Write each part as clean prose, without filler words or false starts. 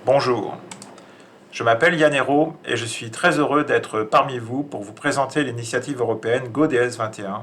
Bonjour, je m'appelle Yann Hérault et je suis très heureux d'être parmi vous pour vous présenter l'initiative européenne GoDS21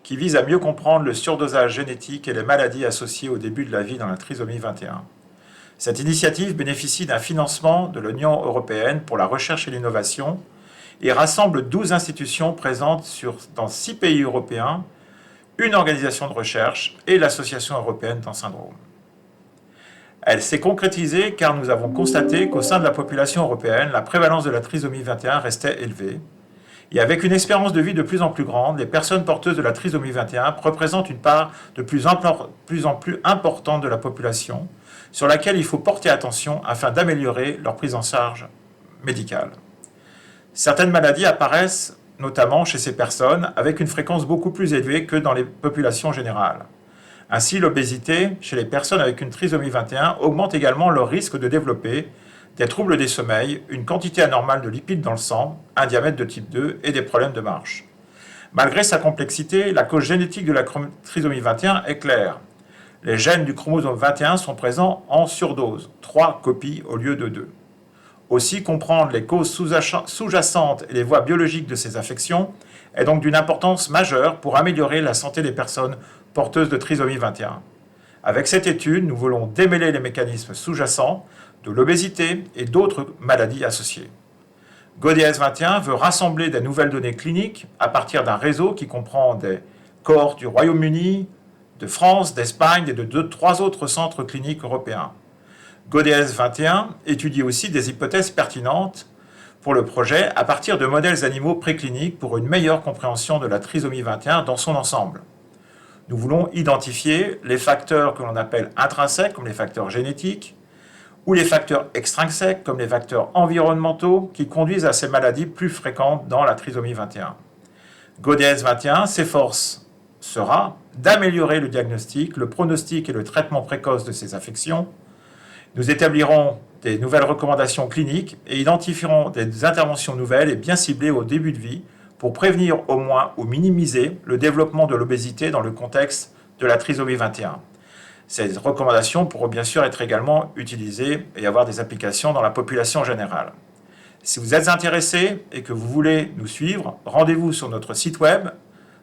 qui vise à mieux comprendre le surdosage génétique et les maladies associées au début de la vie dans la trisomie 21. Cette initiative bénéficie d'un financement de l'Union européenne pour la recherche et l'innovation et rassemble 12 institutions présentes dans 6 pays européens, une organisation de recherche et l'Association européenne d'un syndrome. Elle s'est concrétisée car nous avons constaté qu'au sein de la population européenne, la prévalence de la trisomie 21 restait élevée. Et avec une espérance de vie de plus en plus grande, les personnes porteuses de la trisomie 21 représentent une part de plus en plus importante de la population, sur laquelle il faut porter attention afin d'améliorer leur prise en charge médicale. Certaines maladies apparaissent notamment chez ces personnes avec une fréquence beaucoup plus élevée que dans les populations générales. Ainsi, l'obésité chez les personnes avec une trisomie 21 augmente également leur risque de développer des troubles des sommeils, une quantité anormale de lipides dans le sang, un diabète de type 2 et des problèmes de marche. Malgré sa complexité, la cause génétique de la trisomie 21 est claire. Les gènes du chromosome 21 sont présents en surdose, 3 copies au lieu de 2. Aussi, comprendre les causes sous-jacentes et les voies biologiques de ces affections est donc d'une importance majeure pour améliorer la santé des personnes porteuses de trisomie 21. Avec cette étude, nous voulons démêler les mécanismes sous-jacents de l'obésité et d'autres maladies associées. GoDS21 veut rassembler des nouvelles données cliniques à partir d'un réseau qui comprend des cohortes du Royaume-Uni, de France, d'Espagne et de 3 autres centres cliniques européens. GoDS21 étudie aussi des hypothèses pertinentes pour le projet à partir de modèles animaux précliniques pour une meilleure compréhension de la trisomie 21 dans son ensemble. Nous voulons identifier les facteurs que l'on appelle intrinsèques, comme les facteurs génétiques, ou les facteurs extrinsèques, comme les facteurs environnementaux, qui conduisent à ces maladies plus fréquentes dans la trisomie 21. GoDS21 sera d'améliorer le diagnostic, le pronostic et le traitement précoce de ces affections. Nous établirons des nouvelles recommandations cliniques et identifierons des interventions nouvelles et bien ciblées au début de vie pour prévenir au moins ou minimiser le développement de l'obésité dans le contexte de la trisomie 21. Ces recommandations pourront bien sûr être également utilisées et avoir des applications dans la population générale. Si vous êtes intéressé et que vous voulez nous suivre, rendez-vous sur notre site web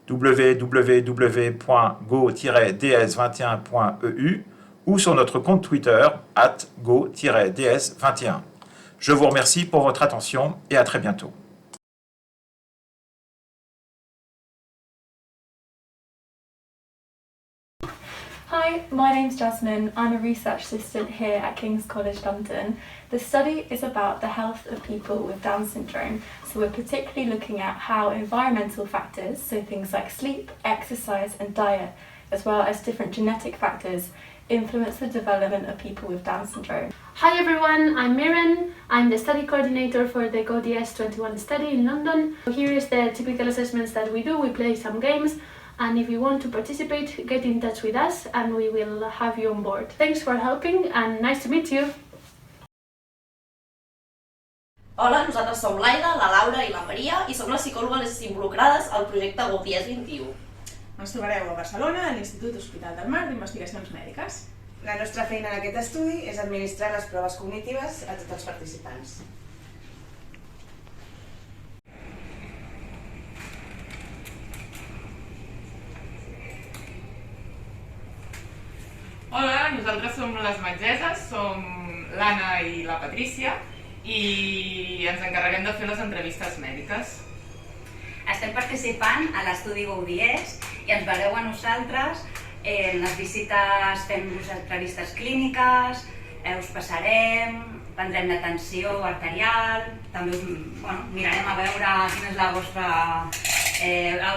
www.go-ds21.eu ou sur notre compte Twitter @go-ds21. Je vous remercie pour votre attention et à très bientôt. Hi, my name's Jasmine. I'm a research assistant here at King's College London. The study is about the health of people with Down syndrome, so we're particularly looking at how environmental factors, so things like sleep, exercise and diet, as well as different genetic factors, influence the development of people with Down syndrome. Hi everyone, I'm Mirren. I'm the study coordinator for the GoDS21 study in London. Here is the typical assessments that we do. We play some games, and if you want to participate, get in touch with us and we will have you on board. Thanks for helping and nice to meet you. Hola, nosaltres som l'Aida, la Laura i la Maria i som les psicòlogues involucrades al projecte GoDS21. Ens trobareu a Barcelona, a l'Institut Hospital del Mar d'Investigacions Mèdiques. La nostra feina en aquest estudi és administrar les proves cognitives a tots els participants. Hola, nosaltres som les metgesses, som l'Anna i la Patrícia i ens encarreguem de fer les entrevistes mèdiques. Estem participant a l'estudi GoDS i ens veureu a nosaltres en les visites, fem-vos entrevistes clíniques, us passarem, prendrem l'atenció arterial, també mirarem a veure quin és el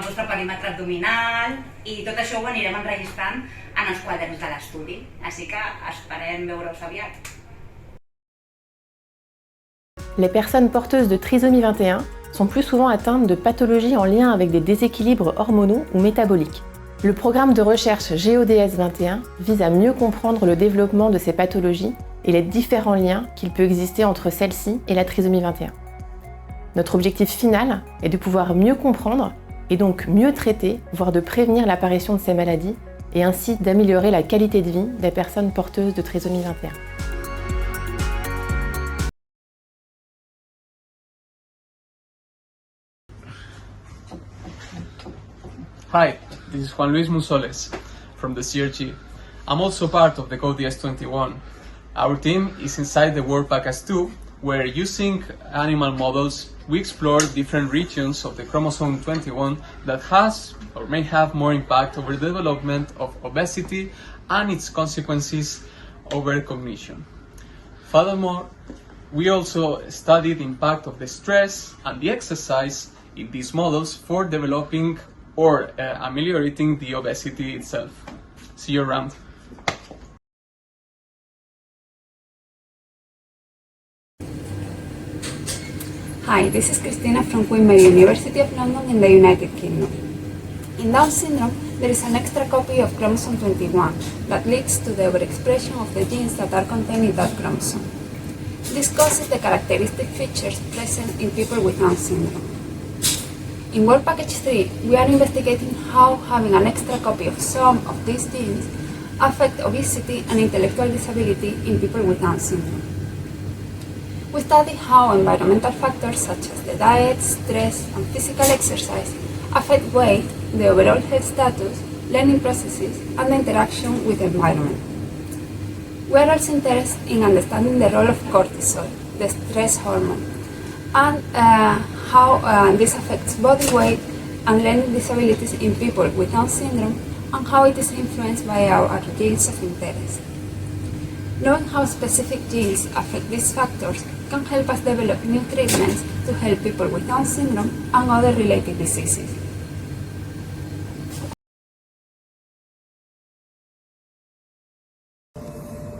vostre perímetre abdominal i tot això ho anirem enregistrant en els quaderns de l'estudi, així que esperem veure-us aviat. Les personnes porteuses de trisomie 21 sont plus souvent atteintes de pathologies en lien avec des déséquilibres hormonaux ou métaboliques. Le programme de recherche GoDS21 vise à mieux comprendre le développement de ces pathologies et les différents liens qu'il peut exister entre celles-ci et la trisomie 21. Notre objectif final est de pouvoir mieux comprendre et donc mieux traiter, voire de prévenir l'apparition de ces maladies et ainsi d'améliorer la qualité de vie des personnes porteuses de trisomie 21. Hi, this is Juan Luis Musoles from the CRG. I'm also part of the GoDS21. Our team is inside the WorldPack S2, where using animal models, we explore different regions of the chromosome 21 that has or may have more impact over the development of obesity and its consequences over cognition. Furthermore, we also studied the impact of the stress and the exercise in these models for developing or ameliorating the obesity itself. See you around. Hi, this is Christina from Queen Mary University of London in the United Kingdom. In Down syndrome, there is an extra copy of chromosome 21 that leads to the overexpression of the genes that are contained in that chromosome. This causes the characteristic features present in people with Down syndrome. In World Package 3, we are investigating how having an extra copy of some of these genes affect obesity and intellectual disability in people with Down syndrome. We study how environmental factors such as the diet, stress, and physical exercise affect weight, the overall health status, learning processes, and the interaction with the environment. We are also interested in understanding the role of cortisol, the stress hormone, and how this affects body weight and learning disabilities in people with Down syndrome, and how it is influenced by our genes of interest. Knowing how specific genes affect these factors can help us develop new treatments to help people with Down syndrome and other related diseases.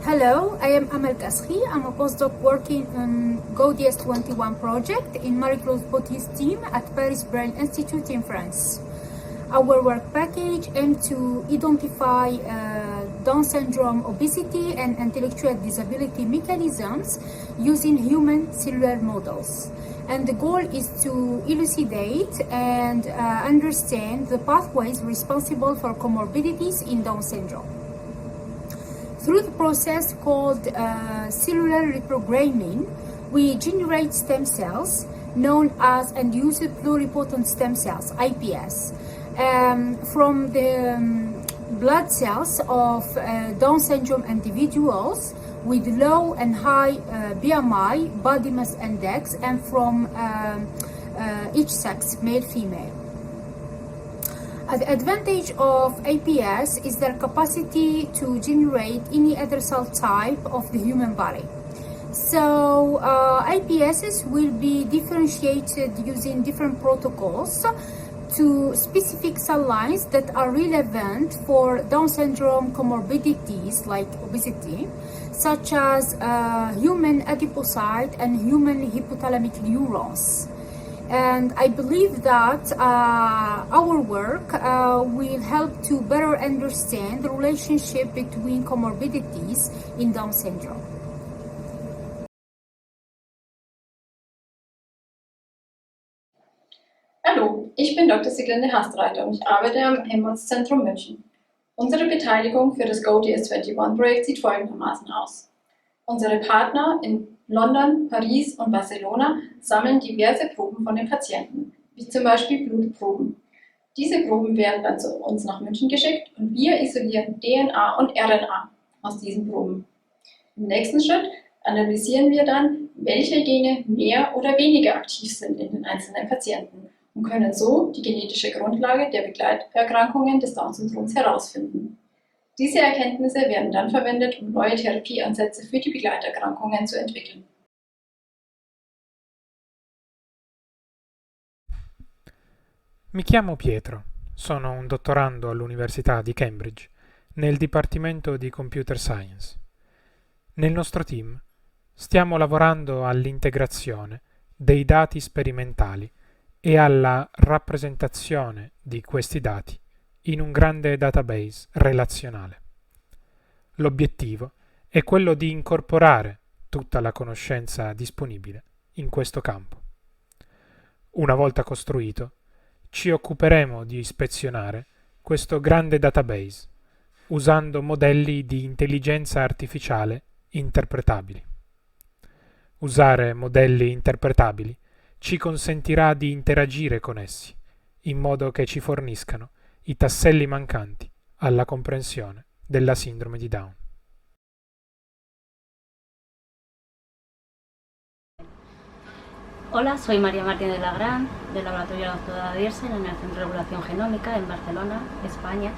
Hello, I am Amel Kasri. I'm a postdoc working on GoDS21 project in Marie-Claude Bautier's team at Paris Brain Institute in France. Our work package aims to identify Down syndrome, obesity, and intellectual disability mechanisms using human cellular models. And the goal is to elucidate and understand the pathways responsible for comorbidities in Down syndrome. Through the process called cellular reprogramming, we generate stem cells known as induced pluripotent stem cells, IPS, from the blood cells of Down syndrome individuals with low and high BMI, body mass index, and from each sex, male, female. The advantage of IPS is their capacity to generate any other cell type of the human body. So IPSs will be differentiated using different protocols to specific cell lines that are relevant for Down syndrome comorbidities like obesity, such as human adipocyte and human hypothalamic neurons. And I believe that our work will help to better understand the relationship between comorbidities in Down syndrome. Hallo, ich bin Dr. Siglinde Hastreiter und ich arbeite am Helmholtz-Zentrum München. Unsere Beteiligung für das GoDS21-Projekt sieht folgendermaßen aus. Unsere Partner in London, Paris und Barcelona sammeln diverse Proben von den Patienten, wie zum Beispiel Blutproben. Diese Proben werden dann zu uns nach München geschickt und wir isolieren DNA und RNA aus diesen Proben. Im nächsten Schritt analysieren wir dann, welche Gene mehr oder weniger aktiv sind in den einzelnen Patienten und können so die genetische Grundlage der Begleiterkrankungen des Down-Syndroms herausfinden. Diese Erkenntnisse werden dann verwendet, um neue Therapieansätze für die Begleiterkrankungen zu entwickeln. Mi chiamo Pietro, sono un dottorando all'Università di Cambridge nel Dipartimento di Computer Science. Nel nostro team stiamo lavorando all'integrazione dei dati sperimentali e alla rappresentazione di questi dati in un grande database relazionale. L'obiettivo è quello di incorporare tutta la conoscenza disponibile in questo campo. Una volta costruito, ci occuperemo di ispezionare questo grande database usando modelli di intelligenza artificiale interpretabili. Usare modelli interpretabili ci consentirà di interagire con essi in modo che ci forniscano i tasselli mancanti alla comprensione della sindrome di Down. Hola, soy María Martínez de Lagrán, del Laboratorio de la Doctora Diersen en el Centro de Regulación Genómica en Barcelona, España.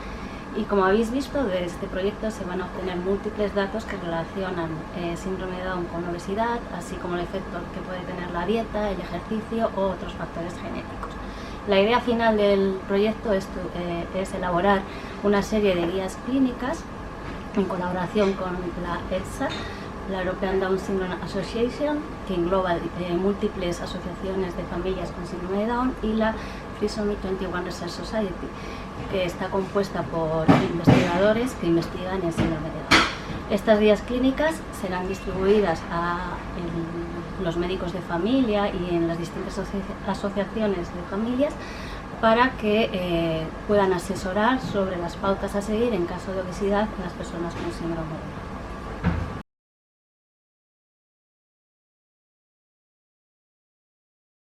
Y como habéis visto, de este proyecto se van a obtener múltiples datos que relacionan síndrome de Down con obesidad, así como el efecto que puede tener la dieta, el ejercicio o otros factores genéticos. La idea final del proyecto es elaborar una serie de guías clínicas en colaboración con la EDSA, la European Down Syndrome Association, que engloba múltiples asociaciones de familias con síndrome de Down, y la Trisomy 21 Research Society, que está compuesta por investigadores que investigan el síndrome de Down. Estas guías clínicas serán distribuidas a los médicos de familia y en las distintas asociaciones de familias para que puedan asesorar sobre las pautas a seguir en caso de obesidad en las personas con síndrome de Down.